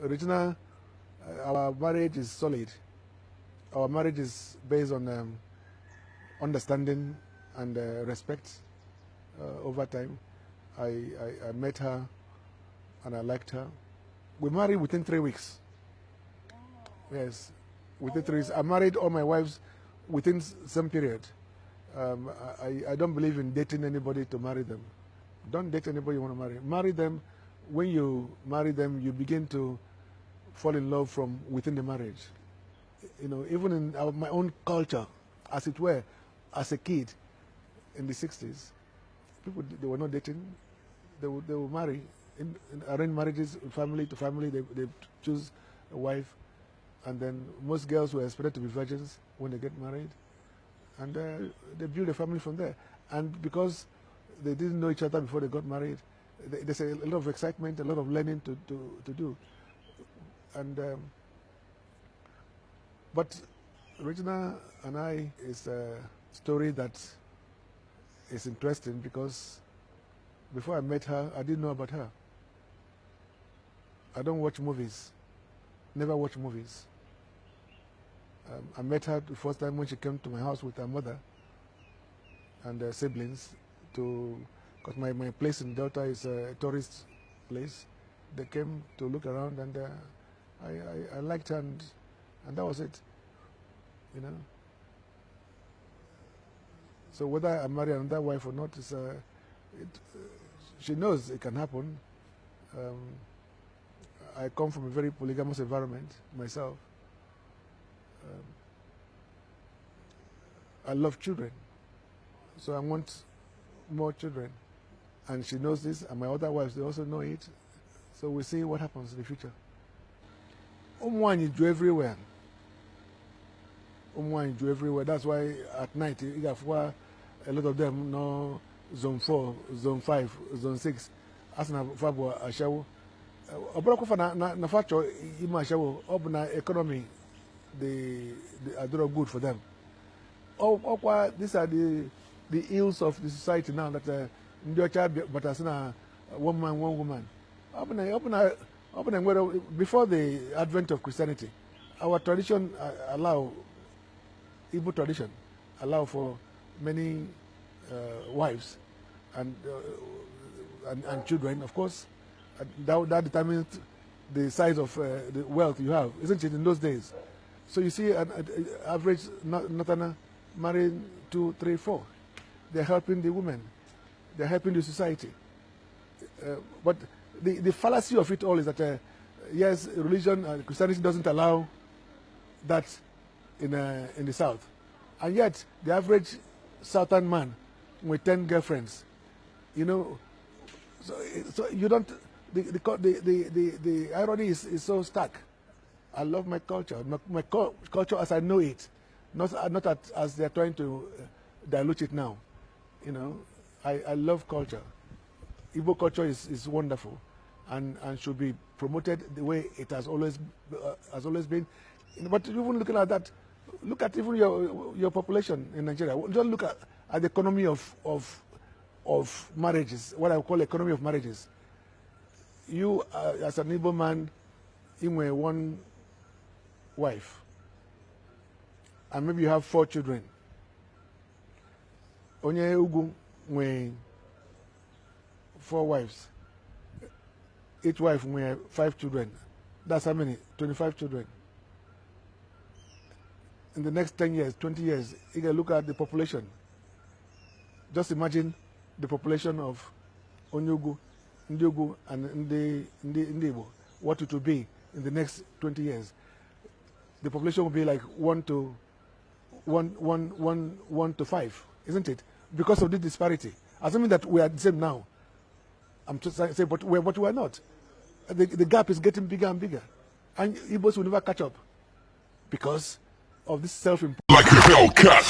Regina, our marriage is solid. Our marriage is based on understanding and respect over time. I met her and I liked her. We married within 3 weeks. Yes, within 3 weeks. I married all my wives within some period. I don't believe in dating anybody to marry them. Don't date anybody you want to marry. Marry them. When you marry them, you begin to fall in love from within the marriage. You know, even in my own culture, as it were, as a kid in the 60s, people, they were not dating. They would marry. In arranged marriages, family to family, they choose a wife. And then most girls were expected to be virgins when they get married. And they build a family from there. And because they didn't know each other before they got married, there's a lot of excitement, a lot of learning to do. And but Regina and I is a story that is interesting because before I met her, I didn't know about her. I don't watch movies, never watch movies. I met her the first time when she came to my house with her mother and her siblings because my place in Delta is a tourist place. They came to look around and I liked her and that was it, you know. So whether I marry another wife or not, she knows it can happen. I come from a very polygamous environment myself. I love children, so I want more children. And she knows this, and my other wives, they also know it. So we'll see what happens in the future. You do everywhere. You do everywhere. That's why at night, you have a lot of them know zone 4, zone 5, zone 6. As na fabo ashawo. Obrako na factor ima ashawo. Obna economy, they are doing good for them. These are the ills of the society now that but as one man, one woman. Before the advent of Christianity, our tradition Igbo tradition allow for many wives and children, of course. That determines the size of the wealth you have, isn't it, in those days? So you see an average Northerner marrying 2, 3, 4. They're helping the women. They're helping the society. But the fallacy of it all is that, yes, religion, Christianity doesn't allow that in the South. And yet, the average Southern man with 10 girlfriends, you know, so you don't, the irony is so stark. I love my culture, my culture as I know it, not as they're trying to dilute it now. You know, I love culture. Igbo culture is wonderful, and should be promoted the way it has always been. But even looking at that, look at even your population in Nigeria. Don't look at the economy of marriages. What I call economy of marriages. You as an Igbo man, you have one wife, and maybe you have 4 children. Onye Ugu with 4 wives. Each wife with 5 children. That's how many? 25 children. In the next 10 years, 20 years, you can look at the population. Just imagine the population of Onyugu, Ndiogu, and Ndibo. What it will be in the next 20 years. The population will be like 1 to 5, isn't it? Because of this disparity. Assuming that we are the same now. I'm just saying, but we are not. The gap is getting bigger and bigger. And Igbos will never catch up. Because of this self-imposed. Like a Hellcat.